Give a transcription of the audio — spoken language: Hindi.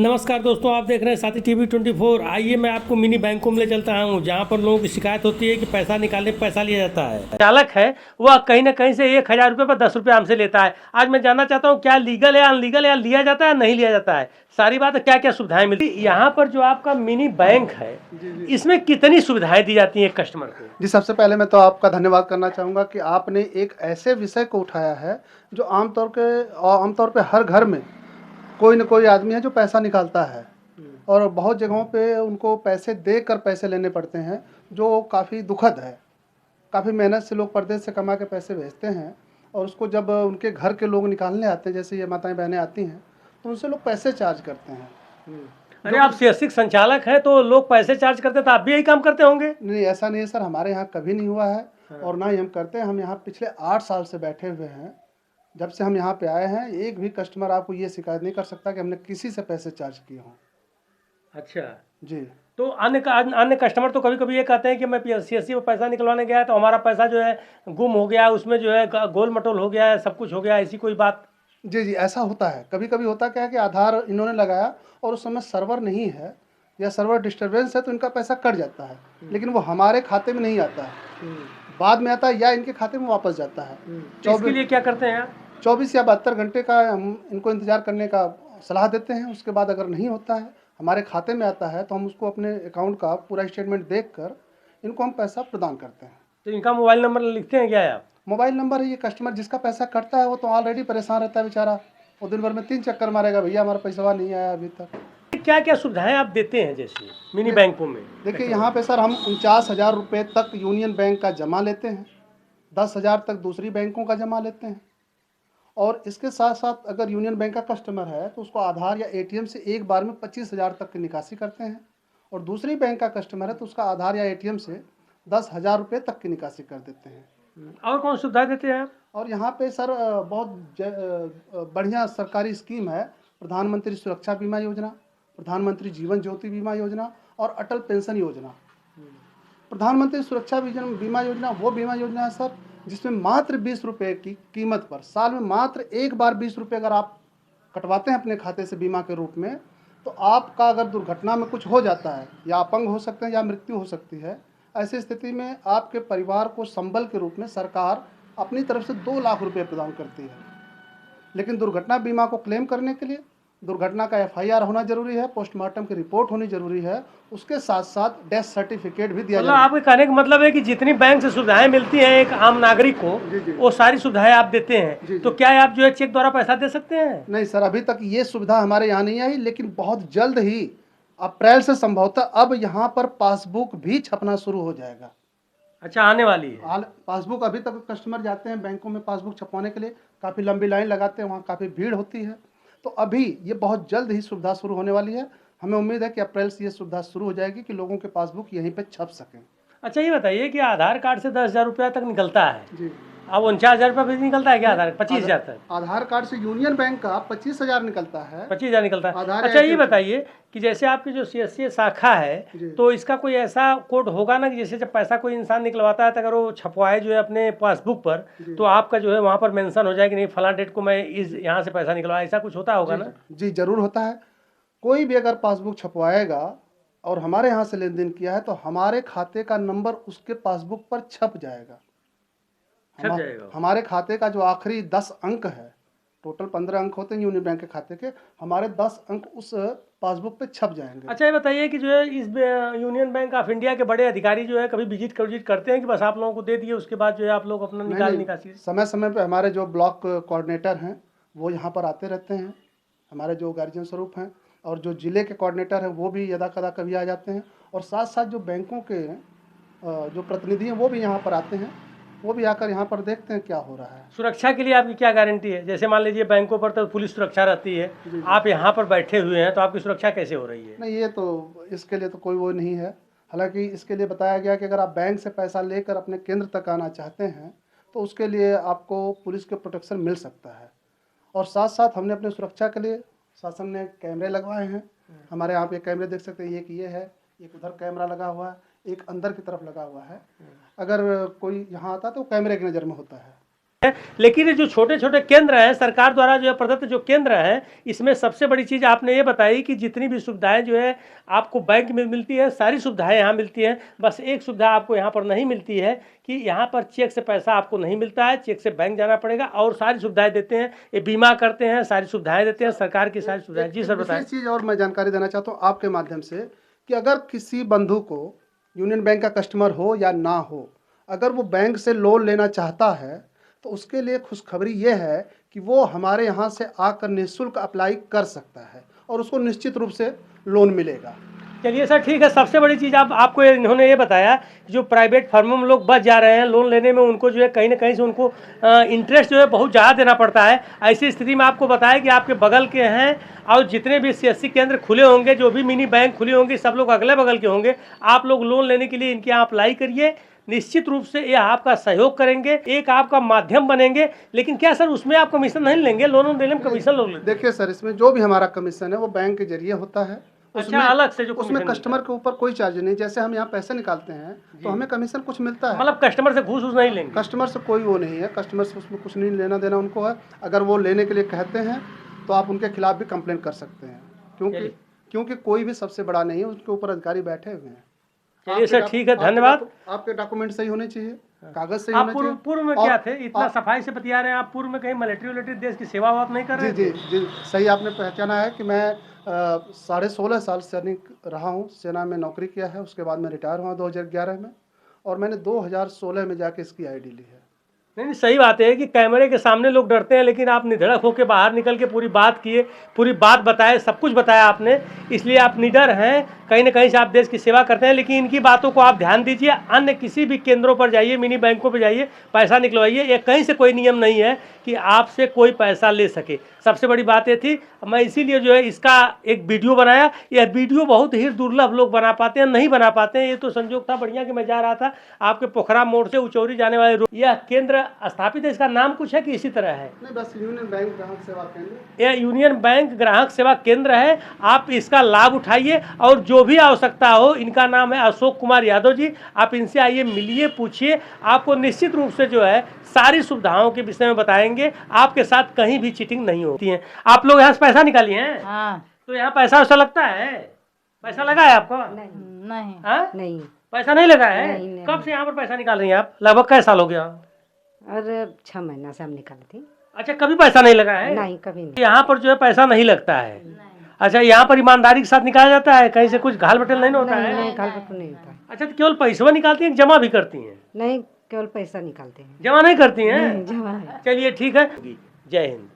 नमस्कार दोस्तों, आप देख रहे हैं साथी टीवी 24। आइए मैं आपको मिनी बैंकों में ले चलता हूं, जहां पर लोगों की शिकायत होती है कि पैसा निकालने पे पैसा लिया जाता है। चालक है वह कहीं ना कहीं से 1,000 रुपये पर 10 रुपये हमसे लेता है। आज मैं जानना चाहता हूं क्या लीगल है, अनलीगल है, लिया जाता है नहीं लिया जाता है, सारी बात है, क्या क्या सुविधाएं मिलती है। यहाँ पर जो आपका मिनी बैंक है, इसमें कितनी सुविधाएं दी जाती हैं कस्टमर को? जी, सबसे पहले मैं तो आपका धन्यवाद करना चाहूँगा कि आपने एक ऐसे विषय को उठाया है जो आमतौर पे हर घर में कोई न कोई आदमी है जो पैसा निकालता है और बहुत जगहों पे उनको पैसे देकर पैसे लेने पड़ते हैं, जो काफ़ी दुखद है। काफ़ी मेहनत से लोग परदेश से कमा के पैसे भेजते हैं और उसको जब उनके घर के लोग निकालने आते हैं, जैसे ये माताएं बहनें आती हैं, तो उनसे लोग पैसे चार्ज करते हैं। अरे आप सीएससी संचालक हैं तो लोग पैसे चार्ज करते, तो आप भी यही काम करते होंगे? नहीं, ऐसा नहीं है सर, हमारे यहाँ कभी नहीं हुआ है और ना ही हम करते हैं। हम यहाँ पिछले 8 साल से बैठे हुए हैं। जब से हम यहाँ पे आए हैं, एक भी कस्टमर आपको ये शिकायत नहीं कर सकता कि हमने किसी से पैसे चार्ज किए हों। अच्छा जी। तो अन्य कस्टमर तो कभी कभी ये कहते हैं कि मैं सीएससी में पैसा निकलवाने गया तो हमारा पैसा जो है गुम हो गया, उसमें जो है गोल मटोल हो गया है, सब कुछ हो गया, ऐसी कोई बात? जी, जी, ऐसा होता है। कभी-कभी होता क्या है कि आधार इन्होंने लगाया और उस समय सर्वर नहीं है या सर्वर डिस्टर्बेंस है, तो इनका पैसा कट जाता है, लेकिन वो हमारे खाते में नहीं आता है, बाद में आता है या इनके खाते में वापस जाता है। तो इसके लिए क्या करते हैं आप? 24 या 72 घंटे का हम इनको इंतज़ार करने का सलाह देते हैं। उसके बाद अगर नहीं होता है, हमारे खाते में आता है, तो हम उसको अपने अकाउंट का पूरा स्टेटमेंट देखकर इनको हम पैसा प्रदान करते हैं। तो इनका मोबाइल नंबर लिखते हैं क्या आप? मोबाइल नंबर है, ये कस्टमर जिसका पैसा कटता है वो तो ऑलरेडी परेशान रहता है बेचारा। वो दिन भर में 3 चक्कर मारेगा, भैया हमारा पैसा नहीं आया अभी तक। क्या क्या सुविधाएं आप देते हैं जैसे मिनी बैंकों में? देखिए, यहाँ पे सर हम 49,000 रुपये तक यूनियन बैंक का जमा लेते हैं, 10,000 तक दूसरी बैंकों का जमा लेते हैं और इसके साथ साथ अगर यूनियन बैंक का कस्टमर है तो उसको आधार या एटीएम से एक बार में 25,000 तक की निकासी करते हैं और दूसरी बैंक का कस्टमर है तो उसका आधार या एटीएम से 10,000 रुपये तक की निकासी कर देते हैं। और कौन सुविधा देते हैं आप? और यहाँ पे सर बढ़िया सरकारी स्कीम है, प्रधानमंत्री सुरक्षा बीमा योजना, प्रधानमंत्री जीवन ज्योति बीमा योजना और अटल पेंशन योजना। प्रधानमंत्री सुरक्षा बीमा योजना वो बीमा योजना है सर, जिसमें मात्र 20 रुपये की कीमत पर साल में मात्र एक बार 20 रुपये अगर आप कटवाते हैं अपने खाते से बीमा के रूप में, तो आपका अगर दुर्घटना में कुछ हो जाता है या अपंग हो सकते हैं या मृत्यु हो सकती है, ऐसी स्थिति में आपके परिवार को संबल के रूप में सरकार अपनी तरफ से 2 लाख रुपये प्रदान करती है। लेकिन दुर्घटना बीमा को क्लेम करने के लिए दुर्घटना का FIR होना जरूरी है, पोस्टमार्टम की रिपोर्ट होनी जरूरी है, उसके साथ साथ डेथ सर्टिफिकेट भी दिया मतलब जाता है। आपके कहने का मतलब है कि जितनी बैंक से सुविधाएं मिलती हैं एक आम नागरिक को, वो सारी सुविधाएं आप देते हैं। तो क्या आप जो है चेक द्वारा पैसा दे सकते हैं? नहीं सर, अभी तक ये सुविधा हमारे यहाँ नहीं आई, लेकिन बहुत जल्द ही अप्रैल से संभवतः अब यहाँ पर पासबुक भी छपना शुरू हो जाएगा। अच्छा, आने वाली है पासबुक। अभी तक कस्टमर जाते हैं बैंकों में पासबुक छपवाने के लिए, काफ़ी लंबी लाइन लगाते हैं, वहाँ काफ़ी भीड़ होती है। तो अभी ये बहुत जल्द ही सुविधा शुरू होने वाली है। हमें उम्मीद है कि अप्रैल से ये सुविधा शुरू हो जाएगी कि लोगों के पासबुक यहीं पे छप सकें। अच्छा ये बताइए कि आधार कार्ड से 10,000 रुपया तक निकलता है, जी। अब 49,000 रुपया भी निकलता है क्या? आधार 25,000 तक? आधार कार्ड से यूनियन बैंक का 25,000 निकलता है। 25,000 निकलता है। आधार अच्छा ये बताइए कि जैसे आपकी जो CSC शाखा है, तो इसका कोई ऐसा कोड होगा ना कि जैसे जब पैसा कोई इंसान निकलवाता है तो अगर वो छपवाए जो है अपने पासबुक पर, तो आपका जो है वहाँ पर मेंशन हो जाए कि नहीं फलां डेट को मैं इस यहाँ से पैसा निकलवाया, ऐसा कुछ होता होगा ना? जी जरूर होता है। कोई भी अगर पासबुक छपवाएगा और हमारे यहाँ से लेन देन किया है तो हमारे खाते का नंबर उसके पासबुक पर छप जाएगा। हमारे खाते का जो आखिरी 10 अंक है, टोटल 15 अंक होते हैं यूनियन बैंक के खाते के, हमारे 10 अंक उस पासबुक पे छप जाएंगे। अच्छा ये बताइए कि जो है इस यूनियन बैंक ऑफ इंडिया के बड़े अधिकारी जो है कभी विजिट करते हैं कि बस आप लोगों को दे दिए उसके बाद जो है आप लोग अपना निकासी? समय समय पे हमारे जो ब्लॉक कोऑर्डिनेटर हैं वो यहाँ पर आते रहते हैं, हमारे जो गार्जियन स्वरूप हैं, और जो ज़िले के कोऑर्डिनेटर हैं वो भी यदा कदा कभी आ जाते हैं, और साथ साथ जो बैंकों के जो प्रतिनिधि हैं वो भी यहाँ पर आते हैं, वो भी आकर यहाँ पर देखते हैं क्या हो रहा है। सुरक्षा के लिए आपकी क्या गारंटी है? जैसे मान लीजिए बैंकों पर तो पुलिस सुरक्षा रहती है, आप यहाँ पर बैठे हुए हैं तो आपकी सुरक्षा कैसे हो रही है? नहीं, ये तो इसके लिए तो कोई वो नहीं है। हालांकि इसके लिए बताया गया कि अगर आप बैंक से पैसा लेकर अपने केंद्र तक आना चाहते हैं तो उसके लिए आपको पुलिस के प्रोटेक्शन मिल सकता है, और साथ साथ हमने अपने सुरक्षा के लिए शासन ने कैमरे लगवाए हैं। हमारे यहाँ पे कैमरे देख सकते हैं, एक ये है, एक उधर कैमरा लगा हुआ है, एक अंदर की तरफ लगा हुआ है। अगर कोई यहाँ आता है तो कैमरे की नज़र में होता है। लेकिन ये जो छोटे छोटे केंद्र हैं सरकार द्वारा जो है प्रदत्त जो केंद्र हैं, इसमें सबसे बड़ी चीज़ आपने ये बताई कि जितनी भी सुविधाएं जो है आपको बैंक में मिलती है, सारी सुविधाएं यहाँ मिलती हैं। बस एक सुविधा आपको यहाँ पर नहीं मिलती है कि यहाँ पर चेक से पैसा आपको नहीं मिलता है, चेक से बैंक जाना पड़ेगा। और सारी सुविधाएं देते हैं, ये बीमा करते हैं, सारी सुविधाएं देते हैं, सरकार की सारी सुविधाएं। जी सर बताएं। चीज़ और मैं जानकारी देना चाहता हूँ आपके माध्यम से कि अगर किसी बंधु को यूनियन बैंक का कस्टमर हो या ना हो, अगर वो बैंक से लोन लेना चाहता है तो उसके लिए खुशखबरी ये है कि वो हमारे यहाँ से आकर निःशुल्क अप्लाई कर सकता है और उसको निश्चित रूप से लोन मिलेगा। चलिए सर ठीक है। सबसे बड़ी चीज़ आपको इन्होंने ये बताया जो प्राइवेट फर्मों में लोग बच जा रहे हैं लोन लेने में, उनको जो है कहीं ना कहीं से उनको इंटरेस्ट जो है बहुत ज़्यादा देना पड़ता है। ऐसी स्थिति में आपको बताया कि आपके बगल के हैं और जितने भी CSC केंद्र खुले होंगे, जो भी मिनी बैंक खुले होंगे, सब लोग अगले बगल के होंगे। आप लोग लोन लेने के लिए इनके यहाँ अप्लाई करिए, निश्चित रूप से ये आपका सहयोग करेंगे, एक आपका माध्यम बनेंगे। लेकिन क्या सर उसमें आप कमीशन नहीं लेंगे? लोन देने में कमीशन लोग लेंगे? देखिए सर, इसमें जो भी हमारा कमीशन है वो बैंक के जरिए होता है। अच्छा, अलग से जो उसमें कस्टमर के ऊपर कोई चार्ज नहीं। जैसे हम यहाँ पैसे निकालते हैं तो हमें कमीशन कुछ मिलता है, मतलब कस्टमर से घूस नहीं लेंगे? कस्टमर से कोई वो नहीं है, कस्टमर से उसमें कुछ नहीं लेना देना उनको है। अगर वो लेने के लिए कहते हैं तो आप उनके खिलाफ भी कंप्लेन कर सकते हैं, क्योंकि कोई भी सबसे बड़ा नहीं है, उसके ऊपर अधिकारी बैठे हुए हैं। चलिए सर ठीक है, धन्यवाद। आपके डॉक्यूमेंट सही होने चाहिए, कागज सही होने चाहिए। पूर्व में क्या थे? इतना सफाई से बतिया रहे हैं आप, पूर्व में कहीं मिलिट्री देश की सेवा आप नहीं कर रहे? जी जी जी, सही आपने पहचाना है कि मैं 16.5 साल सैनिक रहा हूँ, सेना में नौकरी किया है। उसके बाद मैं रिटायर हुआ 2011 में और मैंने 2016 में जाके इसकी ID ली है। नहीं, सही बात है कि कैमरे के सामने लोग डरते हैं, लेकिन आप निधड़क होकर बाहर निकल के पूरी बात किए, पूरी बात बताए, सब कुछ बताया आपने, इसलिए आप निडर हैं। कहीं ना कहीं से आप देश की सेवा करते हैं। लेकिन इनकी बातों को आप ध्यान दीजिए, अन्य किसी भी केंद्रों पर जाइए, मिनी बैंकों पर जाइए, पैसा निकलवाइए। ये कहीं से कोई नियम नहीं है कि आपसे कोई पैसा ले सके। सबसे बड़ी बात ये थी, मैं इसीलिए जो है इसका एक वीडियो बनाया। यह वीडियो बहुत ही दुर्लभ लोग बना पाते हैं, नहीं बना पाते हैं। ये तो संजोग था बढ़िया कि मैं जा रहा था आपके पोखरा मोड़ से उचौरी जाने वाले रोड। यह केंद्र स्थापित है, इसका नाम कुछ है कि इसी तरह है? नहीं, बस यूनियन बैंक ग्राहक सेवा केंद्र। यह यूनियन बैंक ग्राहक सेवा केंद्र है। आप इसका लाभ उठाइए और जो भी आवश्यकता हो, इनका नाम है अशोक कुमार यादव जी। आप इनसे आइए, मिलिए, पूछिए, आपको निश्चित रूप से जो है सारी सुविधाओं के विषय में बताएंगे। आपके साथ कहीं भी चीटिंग नहीं होती है। आप लोग यहाँ से पैसा निकालिए हैं? हाँ। तो यहाँ पैसा वैसा लगता है? पैसा लगा है आपको? नहीं हाँ? नहीं, पैसा नहीं लगा है? नहीं। कब से यहाँ पर पैसा निकाल रही हैं आप? लगभग कैसा साल हो गया? अरे 6 महीना से हम निकाले थे। अच्छा, कभी पैसा नहीं लगा है? नहीं, कभी नहीं। यहाँ पर जो है पैसा नहीं लगता है? अच्छा, यहाँ पर ईमानदारी के साथ निकाला जाता है? कहीं से कुछ घाल बटेल नहीं होता है? नहीं, घाल बटू नहीं होता है। अच्छा, तो केवल पैसा निकालती हैं, जमा भी करती हैं? नहीं, केवल पैसा निकालते हैं, जमा नहीं करती हैं? जमा है। चलिए ठीक है, जय हिंद।